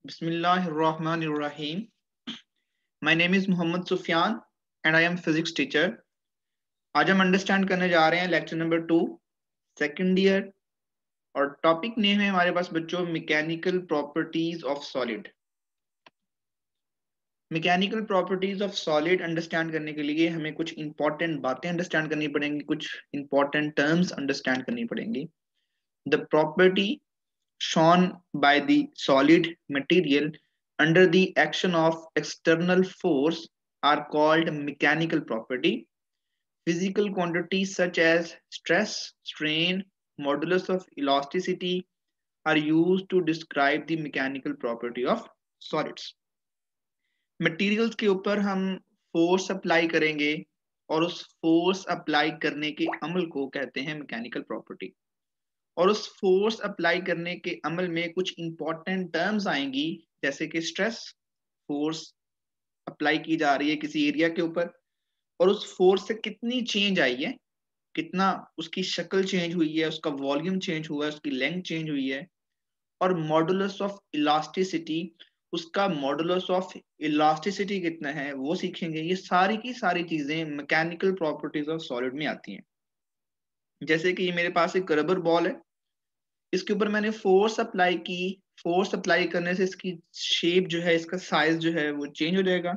Bismillahirrahmanirrahim. My name is Muhammad Sufyan and I am physics teacher. आज हम understand करने जा रहे हैं लेक्चर नंबर 2 सेकंड ईयर और टॉपिक नेम है हमारे पास बच्चों mechanical properties of solid. Mechanical properties of solid understand करने के लिए हमें कुछ इंपॉर्टेंट बातें अंडरस्टैंड करनी पड़ेंगी, कुछ इंपॉर्टेंट टर्म्स अंडरस्टैंड करनी पड़ेंगी। The property shown by the solid material under the action of external force are called mechanical property. Physical quantities such as stress, strain, modulus of elasticity are used to describe the mechanical property of solids. Materials के ऊपर हम force apply करेंगे और उस force apply करने के अमल को कहते हैं मैकेनिकल प्रॉपर्टी। और उस फोर्स अप्लाई करने के अमल में कुछ इंपॉर्टेंट टर्म्स आएंगी, जैसे कि स्ट्रेस, फोर्स अप्लाई की जा रही है किसी एरिया के ऊपर और उस फोर्स से कितनी चेंज आई है, कितना उसकी शक्ल चेंज हुई है, उसका वॉल्यूम चेंज हुआ है, उसकी लेंथ चेंज हुई है। और मॉडुलस ऑफ इलास्टिसिटी, उसका मॉडुलस ऑफ इलास्टिसिटी कितना है वो सीखेंगे। ये सारी की सारी चीजें मैकेनिकल प्रॉपर्टीज ऑफ सॉलिड में आती हैं। जैसे कि ये मेरे पास एक रबर बॉल है, इसके ऊपर मैंने फोर्स अप्लाई की, फोर्स अप्लाई करने से इसकी शेप जो है, इसका साइज जो है वो चेंज हो जाएगा।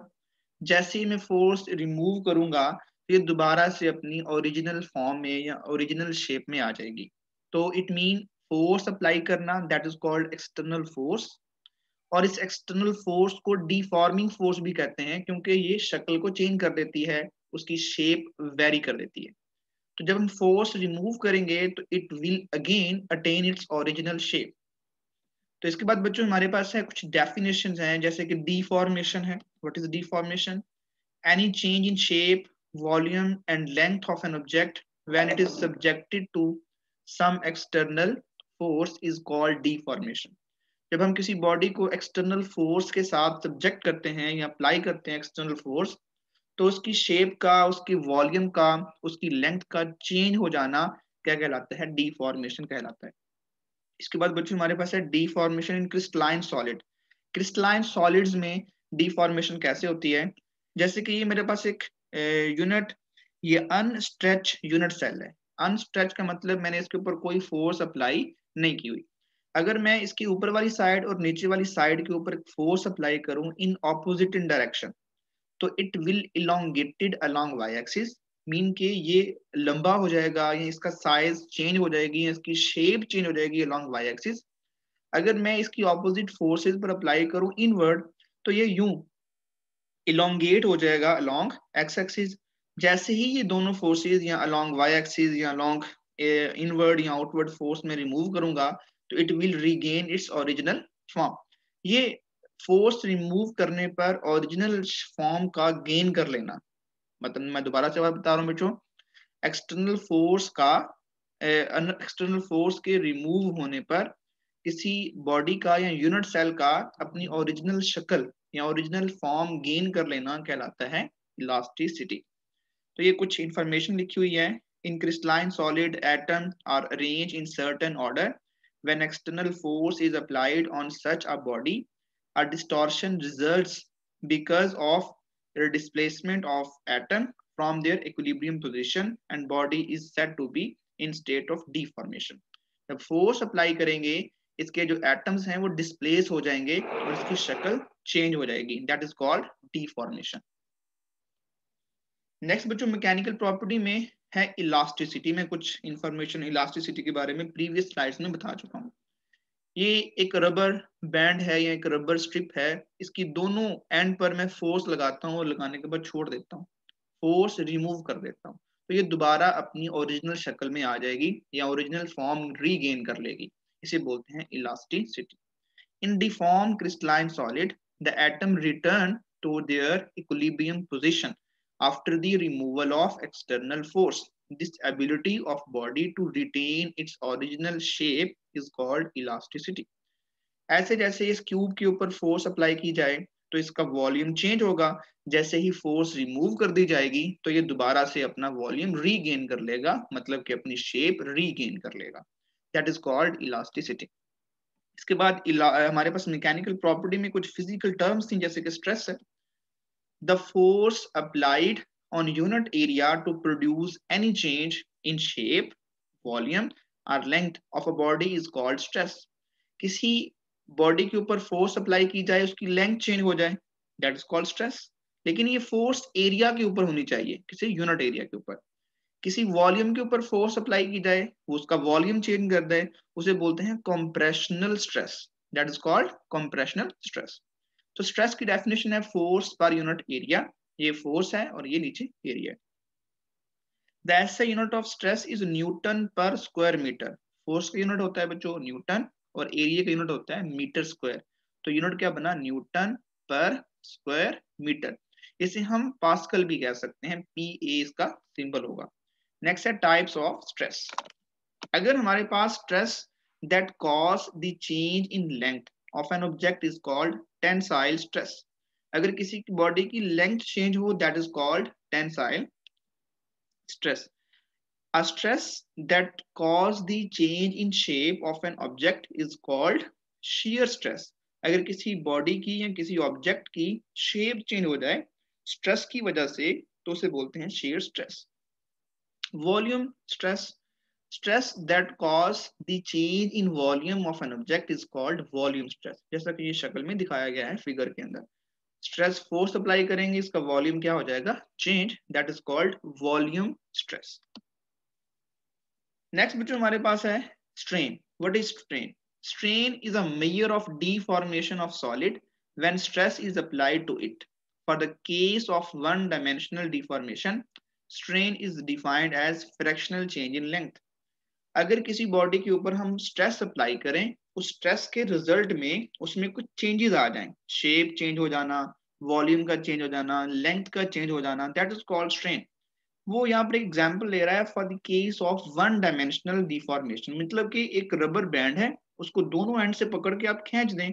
जैसे ही मैं फोर्स रिमूव करूंगा तो ये दोबारा से अपनी ओरिजिनल फॉर्म में या ओरिजिनल शेप में आ जाएगी। तो इट मीन फोर्स अप्लाई करना, that is called external force. और इस एक्सटर्नल फोर्स को डिफॉर्मिंग फोर्स भी कहते हैं, क्योंकि ये शक्ल को चेंज कर देती है, उसकी शेप वेरी कर देती है। तो जब हम फोर्स रिमूव करेंगे तो it will again attain its original shape. तो इसके बाद बच्चों हमारे पास है कुछ डेफिनेशंस हैं, जैसे कि डिफॉर्मेशन है। What is deformation? Any change in shape, volume and length of an object when it is subjected to some external force is called deformation. जब हम किसी बॉडी को एक्सटर्नल फोर्स के साथ सब्जेक्ट करते हैं या अप्लाई करते हैं एक्सटर्नल फोर्स, तो उसकी शेप का, उसकी वॉल्यूम का, उसकी लेंथ का चेंज हो जाना क्या कहलाता है? डिफॉर्मेशन कहलाता है। इसके बाद बच्चों हमारे पास है डिफॉर्मेशन इन क्रिस्टलाइन सॉलिड। क्रिस्टलाइन सॉलिड्स में डिफॉर्मेशन कैसे होती है? जैसे कि ये मेरे पास एक यूनिट, ये अनस्ट्रेच यूनिट सेल है। अनस्ट्रेच का मतलब मैंने इसके ऊपर कोई फोर्स अप्लाई नहीं की हुई। अगर मैं इसकी ऊपर वाली साइड और नीचे वाली साइड के ऊपर फोर्स अप्लाई करूं इन ऑपोजिट इन डायरेक्शन, तो it will elongated along Y axis, mean के ये लंबा हो जाएगा या इसका साइज चेंज हो जाएगी या इसकी शेप चेंज हो जाएगी अलोंग वाई एक्सिस। अगर मैं इसकी ऑपोजिट फोर्सेस पर अप्लाई करूं इनवर्ड, तो ये यूं इलोंगेट हो जाएगा अलोंग एक्स एक्सिस। जैसे ही ये दोनों फोर्सेस या अलोंग वाई एक्सिस या अलोंग इनवर्ड या आउटवर्ड फोर्स में रिमूव करूंगा, तो it will regain its original form. ये फोर्स रिमूव करने पर ओरिजिनल फॉर्म का गेन कर लेना, मतलब मैं दोबारा से बात बता रहा हूँ बच्चों, एक्सटर्नल फोर्स का, एक्सटर्नल फोर्स के रिमूव होने पर किसी बॉडी का या यूनिट सेल का अपनी ओरिजिनल शक्ल या ओरिजिनल फॉर्म गेन कर लेना कहलाता है इलास्टिसिटी। तो ये कुछ इंफॉर्मेशन लिखी हुई है। In crystalline solid atom are arranged in certain order. When external force is applied on such a body, a distortion results because of the displacement of atom from their equilibrium position and body is said to be in state of deformation. जब force apply करेंगे, इसके जो atoms हैं वो displace हो जाएंगे और इसकी शक्ल चेंज हो जाएगी, that is called deformation. Next बच्चों मैकेनिकल प्रॉपर्टी में है इलास्टिसिटी। में कुछ इंफॉर्मेशन इलास्टिसिटी के बारे में प्रीवियस स्लाइड्स में बता चुका हूँ। ये एक रबर बैंड है या एक रबर स्ट्रिप है, इसकी दोनों एंड पर मैं फोर्स लगाता हूँ और लगाने के बाद छोड़ देता हूँ, फोर्स रिमूव कर देता हूँ, तो ये दोबारा अपनी ओरिजिनल शक्ल में आ जाएगी या ओरिजिनल फॉर्म रीगेन कर लेगी। इसे बोलते हैं elasticity. In deform crystalline solid the atom return to their equilibrium position after the removal of external force. This ability of body to retain its original shape is called elasticity. ऐसे जैसे इस cube के ऊपर force apply की जाए तो इसका volume change होगा, जैसे ही फोर्स रिमूव कर दी जाएगी तो ये दोबारा से अपना वॉल्यूम रीगेन कर लेगा, मतलब कि अपनी शेप रीगेन कर लेगा। That is called elasticity. इसके बाद हमारे पास मैकेनिकल प्रॉपर्टी में कुछ फिजिकल टर्म्स थी, जैसे कि स्ट्रेस है, the force applied on unit area to produce any change in shape, volume or length of a body is called stress. किसी बॉडी के ऊपर फोर्स अप्लाई की जाए, उसकी लेंथ चेंज हो जाए, दैट इज कॉल्ड स्ट्रेस। लेकिन ये फोर्स एरिया के ऊपर होनी चाहिए, किसी यूनिट एरिया के ऊपर। किसी वॉल्यूम के ऊपर फोर्स अप्लाई की जाए, वो उसका वॉल्यूम चेंज कर दे, उसे बोलते हैं compressional stress, that is called compressional stress. तो स्ट्रेस की डेफिनेशन है फोर्स पर यूनिट एरिया, ये फोर्स है और ये नीचे एरिया है। The SI unit of stress is Newton पर स्क्वायर मीटर। फोर्स का यूनिट होता है बच्चों न्यूटन और एरिया का यूनिट होता है मीटर स्क्वायर। तो यूनिट क्या बना, न्यूटन पर स्क्वायर मीटर। इसे हम पास्कल भी कह सकते हैं, पी ए इसका सिंबल होगा। नेक्स्ट है टाइप्स ऑफ स्ट्रेस। अगर हमारे पास stress that cause the change in length of an object is called tensile stress. अगर किसी की बॉडी की लेंथ चेंज हो, that is called tensile stress. A stress that cause the change in shape of an object is called shear stress. अगर किसी body की या किसी ऑब्जेक्ट की शेप चेंज हो जाए स्ट्रेस की वजह से, तो उसे बोलते हैं shear stress. Volume stress. Stress that cause the change in volume of an object is called volume stress. जैसा कि ये शक्ल में दिखाया गया है फिगर के अंदर। स्ट्रेस फोर्स अप्लाई करेंगे, इसका वॉल्यूम क्या हो जाएगा, change, that is called volume stress. Next बच्चों हमारे पास है strain. What is strain? Strain is a measure of deformation of solid when stress is applied to it. For the case of one dimensional deformation, strain is defined as fractional change in length. अगर किसी body के ऊपर हम stress apply करें, उस stress के result में उसमें कुछ चेंजेस आ जाएं, शेप चेंज हो जाना, वॉल्यूम का चेंज हो जाना, लेंथ का चेंज हो जाना, दैट इज कॉल्ड स्ट्रेन। वो यहाँ पर एग्जांपल ले रहा है for the case of one dimensional deformation. मतलब कि एक रबर बैंड है, उसको दोनों एंड से पकड़ के आप खींच दें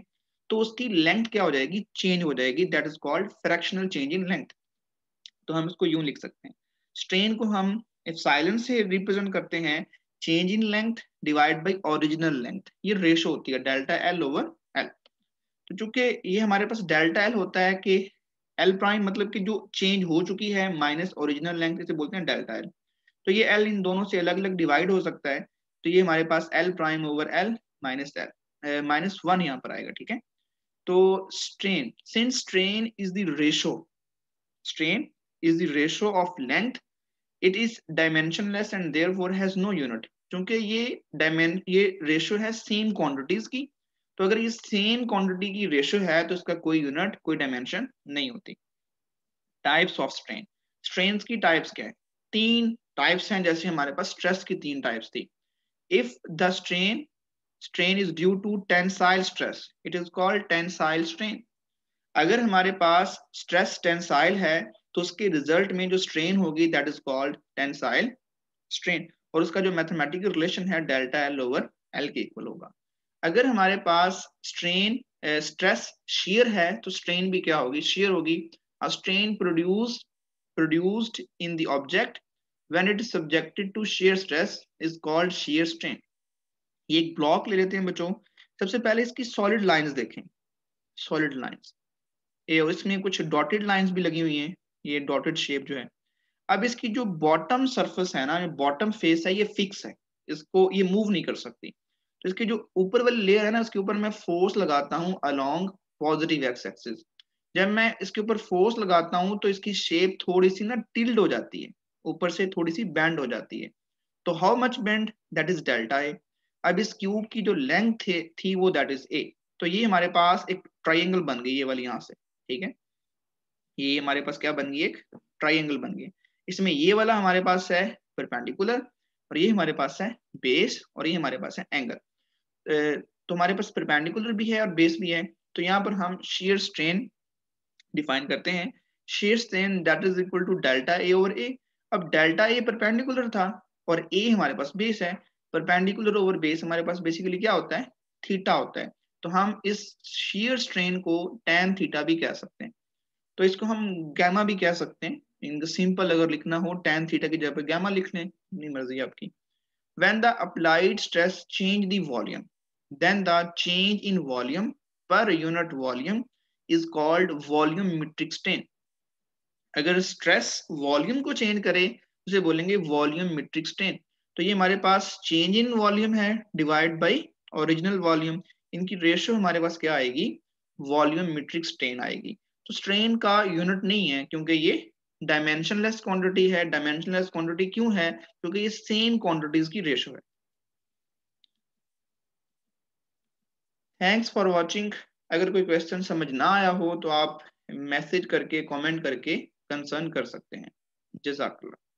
तो उसकी लेंथ क्या हो जाएगी, चेंज हो जाएगी, that is called fractional change in length. तो हम इसको यूं लिख सकते हैं, स्ट्रेन को हम एप्सिलॉन से रिप्रेजेंट करते हैं change in length divide by original length. ये रेशो होती है डेल्टा एल ओवर एल। तो चूंकि ये हमारे पास डेल्टा एल होता है कि एल प्राइम मतलब कि जो चेंज हो चुकी है माइनस ओरिजिनल लेंथ, इसे बोलते हैं डेल्टा एल। तो ये एल इन दोनों से अलग अलग डिवाइड हो सकता है, तो ये हमारे पास L prime over L minus L minus one यहाँ पर आएगा, ठीक है। तो strain, since strain is the ratio, strain is the ratio of length, it is dimensionless and therefore has no unit। क्योंकि ये रेशियो है सेम क्वांटिटीज की, तो अगर ये सेम क्वांटिटी की रेशियो है तो इसका कोई यूनिट, कोई डायमेंशन नहीं होती। Types of strain. स्ट्रेन्स की टाइप्स क्या है, तीन टाइप्स हैं, जैसे हमारे पास स्ट्रेस की तीन टाइप्स थी। If the strain is due to tensile stress, it is called tensile strain. अगर हमारे पास स्ट्रेस टेंसाइल है तो उसके रिजल्ट में जो स्ट्रेन होगी that is called tensile strain, और उसका जो मैथमेटिकल रिलेशन है डेल्टा एल ओवर एल के इक्वल होगा। अगर हमारे पास स्ट्रेस shear है तो स्ट्रेन भी क्या होगी, shear होगी। A strain produced in the object when it is subjected to shear stress is called shear strain। ये एक ब्लॉक ले लेते हैं बच्चों, सबसे पहले इसकी सॉलिड लाइंस देखें, सॉलिड लाइंस, इसमें कुछ डॉटेड लाइंस भी लगी हुई हैं, ये डॉटेड शेप जो है। अब इसकी जो बॉटम सरफेस है ना, जो बॉटम फेस है, ये फिक्स है, इसको ये मूव नहीं कर सकती। तो इसकी जो ऊपर वाली लेयर है ना, इसके ऊपर मैं फोर्स लगाता हूँ अलोंग पॉजिटिव एक्स एक्सिस। जब मैं इसके ऊपर फोर्स लगाता हूँ तो इसकी शेप थोड़ी सी ना टिल्ड हो जाती है, ऊपर से थोड़ी सी बेंड हो जाती है। तो how much bend, that is delta A. अब इस क्यूब की जो लेंथ थी वो दैट इज ए। तो ये हमारे पास एक ट्राइंगल बन गई ये वाली यहाँ से, ठीक है। ये हमारे पास क्या बन गई, एक ट्राइंगल बन गई। इसमें ये वाला हमारे पास है परपेंडिकुलर, और ये हमारे पास है बेस, और ये हमारे पास है एंगल। तो हमारे पास परपेंडिकुलर भी है और बेस भी है। तो यहाँ पर हम shear strain डिफाइन करते हैं, shear strain that is equal to delta A over A. अब डेल्टा ए परपेंडिकुलर था और ए हमारे पास बेस है। परपेंडिकुलर ओवर बेस हमारे पास बेसिकली क्या होता है, थीटा होता है। तो हम इस shear strain को tan थीटा भी कह सकते हैं। तो इसको हम गैमा भी कह सकते हैं, इन सिंपल अगर लिखना हो tan थीटा की जगह पर गैमा लिख लें, अपनी मर्जी आपकी। When the applied stress change the volume, then the change in volume per unit volume is called volumetric strain. अगर स्ट्रेस वॉल्यूम को चेंज करे उसे बोलेंगे वॉल्यूमेट्रिक स्ट्रेन। तो ये हमारे पास चेंज इन वॉल्यूम है डिवाइड बाय ओरिजिनल वॉल्यूम, इनकी रेशियो हमारे पास क्या आएगी, वॉल्यूमेट्रिक स्ट्रेन आएगी। तो स्ट्रेन का यूनिट नहीं है क्योंकि ये डायमेंशनलेस क्वांटिटी है। डायमेंशनलेस क्वांटिटी क्यों है, क्योंकि ये सेम क्वांटिटीज की रेशियो है। Thanks for watching. अगर कोई क्वेश्चन समझ ना आया हो तो आप मैसेज करके कमेंट करके कंसर्न कर सकते हैं। जज़ाकल्लाह।